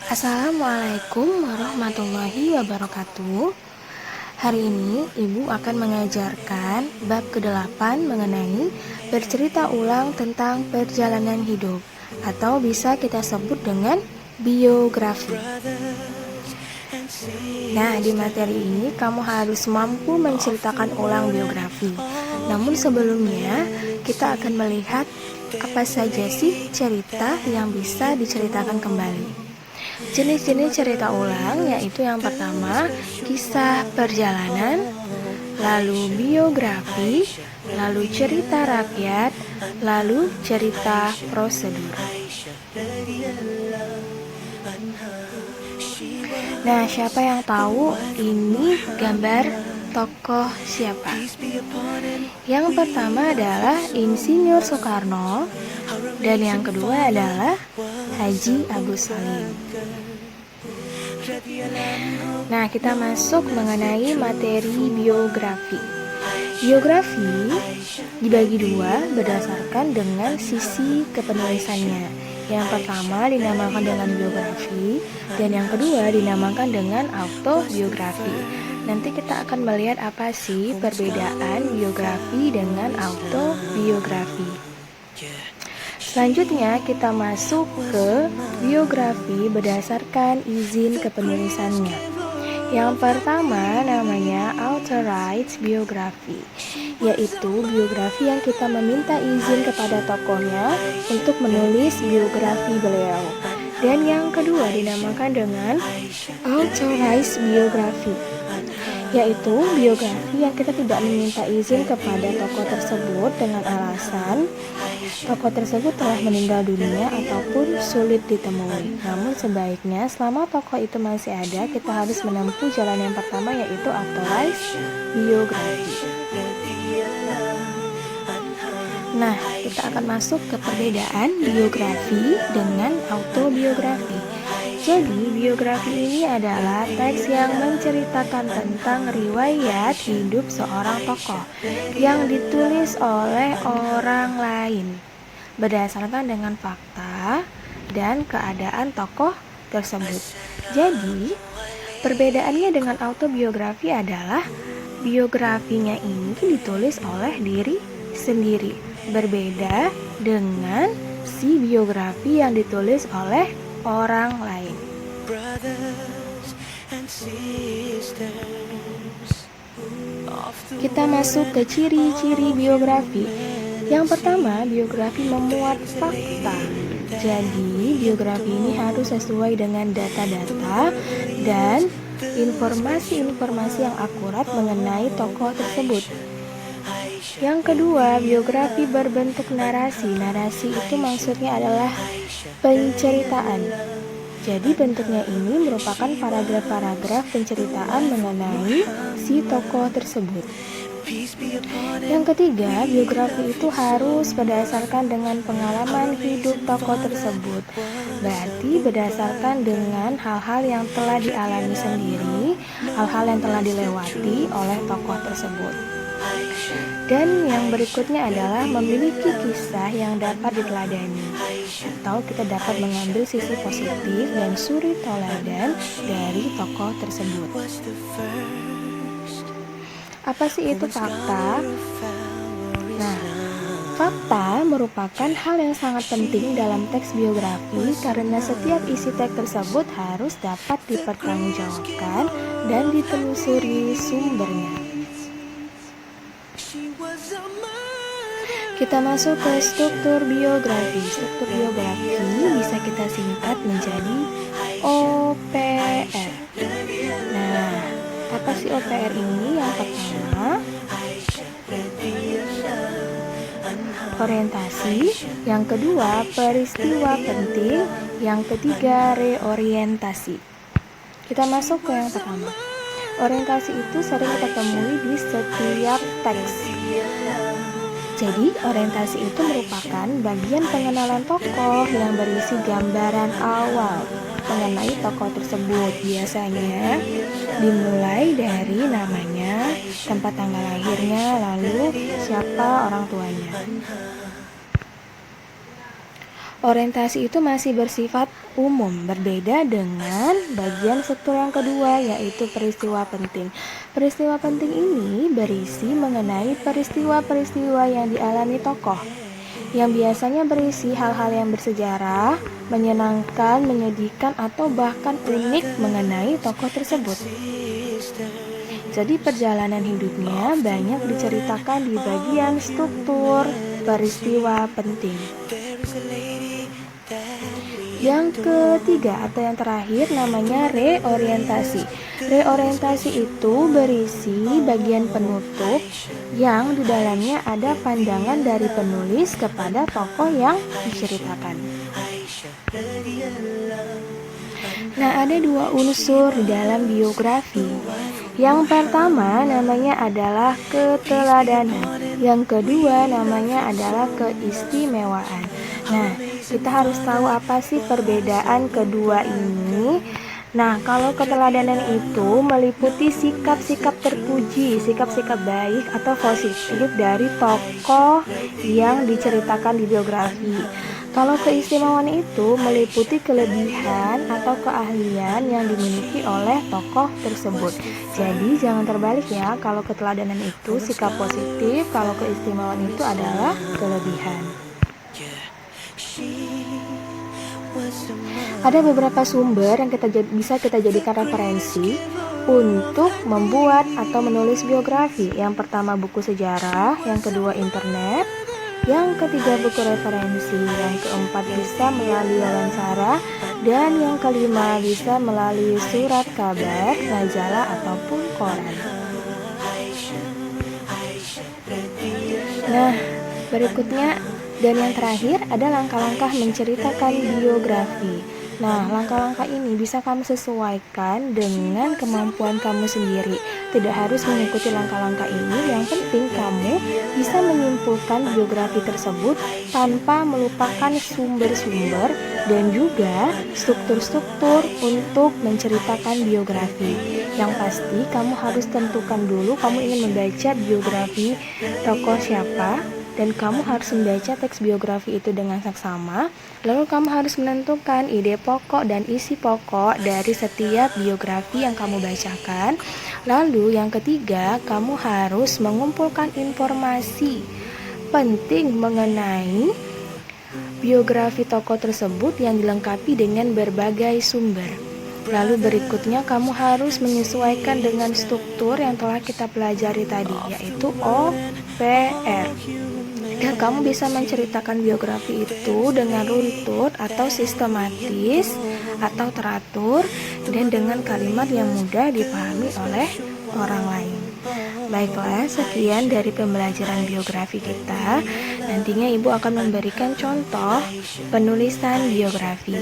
Assalamualaikum warahmatullahi wabarakatuh. Hari ini Ibu akan mengajarkan bab ke-8 mengenai bercerita ulang tentang perjalanan hidup, atau bisa kita sebut dengan biografi. Nah, di materi ini kamu harus mampu menceritakan ulang biografi. Namun sebelumnya, kita akan melihat apa saja sih cerita yang bisa diceritakan kembali. Jenis-jenis cerita ulang yaitu yang pertama, kisah perjalanan, lalu biografi, lalu cerita rakyat, lalu cerita prosedur. Nah, siapa yang tahu ini gambar tokoh siapa? Yang pertama adalah Insinyur Soekarno, dan yang kedua adalah Haji Agus Salim. Nah, kita masuk mengenai materi biografi. Biografi dibagi dua berdasarkan dengan sisi kepenulisannya. Yang pertama dinamakan dengan biografi, dan yang kedua dinamakan dengan autobiografi. Nanti kita akan melihat apa sih perbedaan biografi dengan autobiografi. Selanjutnya kita masuk ke biografi berdasarkan izin kepenulisannya. Yang pertama namanya authorized biography, yaitu biografi yang kita meminta izin kepada tokohnya untuk menulis biografi beliau. Dan yang kedua dinamakan dengan unauthorized biography, yaitu biografi yang kita tidak meminta izin kepada tokoh tersebut dengan alasan tokoh tersebut telah meninggal dunia ataupun sulit ditemui. Namun sebaiknya selama tokoh itu masih ada, kita harus menempuh jalan yang pertama, yaitu authorized biography. Nah, kita akan masuk ke perbedaan biografi dengan autobiografi. Jadi, biografi ini adalah teks yang menceritakan tentang riwayat hidup seorang tokoh yang ditulis oleh orang lain berdasarkan dengan fakta dan keadaan tokoh tersebut. Jadi, perbedaannya dengan autobiografi adalah biografinya ini ditulis oleh diri sendiri, berbeda dengan si biografi yang ditulis oleh orang lain. Kita masuk ke ciri-ciri biografi. Yang pertama, biografi memuat fakta. Jadi, biografi ini harus sesuai dengan data-data dan informasi-informasi yang akurat mengenai tokoh tersebut. Yang kedua, biografi berbentuk narasi. Narasi itu maksudnya adalah penceritaan. Jadi bentuknya ini merupakan paragraf-paragraf penceritaan mengenai si tokoh tersebut. Yang ketiga, biografi itu harus berdasarkan dengan pengalaman hidup tokoh tersebut. Berarti berdasarkan dengan hal-hal yang telah dialami sendiri, hal-hal yang telah dilewati oleh tokoh tersebut. Dan yang berikutnya adalah memiliki kisah yang dapat diteladani, atau kita dapat mengambil sisi positif dan suri tauladan dari tokoh tersebut. Apa sih itu fakta? Nah, fakta merupakan hal yang sangat penting dalam teks biografi karena setiap isi teks tersebut harus dapat dipertanggungjawabkan dan ditelusuri sumbernya. Kita masuk ke struktur biografi. Struktur biografi bisa kita singkat menjadi OPR. Nah, apa sih OPR ini? Yang pertama, orientasi. Yang kedua, peristiwa penting. Yang ketiga, reorientasi. Kita masuk ke yang pertama. Orientasi itu sering kita temui di setiap teks. Jadi, orientasi itu merupakan bagian pengenalan tokoh yang berisi gambaran awal mengenai tokoh tersebut. Biasanya dimulai dari namanya, tempat tanggal lahirnya, lalu siapa orang tuanya. Orientasi itu masih bersifat umum, berbeda dengan bagian struktur yang kedua, yaitu peristiwa penting. Peristiwa penting ini berisi mengenai peristiwa-peristiwa yang dialami tokoh, yang biasanya berisi hal-hal yang bersejarah, menyenangkan, menyedihkan, atau bahkan unik mengenai tokoh tersebut. Jadi perjalanan hidupnya banyak diceritakan di bagian struktur peristiwa penting. Yang ketiga atau yang terakhir namanya reorientasi. Reorientasi itu berisi bagian penutup yang di dalamnya ada pandangan dari penulis kepada tokoh yang diceritakan. Nah, ada dua unsur di dalam biografi. Yang pertama namanya adalah keteladanan. Yang kedua namanya adalah keistimewaan. Nah, kita harus tahu apa sih perbedaan kedua ini. Nah, kalau keteladanan itu meliputi sikap-sikap terpuji, sikap-sikap baik atau positif dari tokoh yang diceritakan di biografi. Kalau keistimewaan itu meliputi kelebihan atau keahlian yang dimiliki oleh tokoh tersebut. Jadi jangan terbalik ya, kalau keteladanan itu sikap positif, kalau keistimewaan itu adalah kelebihan. Ada beberapa sumber yang bisa kita jadikan referensi untuk membuat atau menulis biografi. Yang pertama buku sejarah, yang kedua internet, yang ketiga buku referensi, yang keempat bisa melalui wawancara, dan yang kelima bisa melalui surat kabar, majalah, ataupun koran. Nah, berikutnya dan yang terakhir ada langkah-langkah menceritakan biografi. Nah, langkah-langkah ini bisa kamu sesuaikan dengan kemampuan kamu sendiri. Tidak harus mengikuti langkah-langkah ini, yang penting kamu bisa menyimpulkan biografi tersebut tanpa melupakan sumber-sumber dan juga struktur-struktur untuk menceritakan biografi. Yang pasti kamu harus tentukan dulu kamu ingin membaca biografi tokoh siapa, dan kamu harus membaca teks biografi itu dengan saksama. Lalu kamu harus menentukan ide pokok dan isi pokok dari setiap biografi yang kamu bacakan. Lalu yang ketiga, kamu harus mengumpulkan informasi penting mengenai biografi tokoh tersebut yang dilengkapi dengan berbagai sumber. Lalu berikutnya kamu harus menyesuaikan dengan struktur yang telah kita pelajari tadi, yaitu OPR. Dan kamu bisa menceritakan biografi itu dengan runtut atau sistematis atau teratur dan dengan kalimat yang mudah dipahami oleh orang lain. Baiklah, sekian dari pembelajaran biografi kita. Nantinya Ibu akan memberikan contoh penulisan biografi.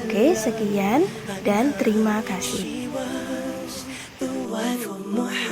Oke, sekian dan terima kasih.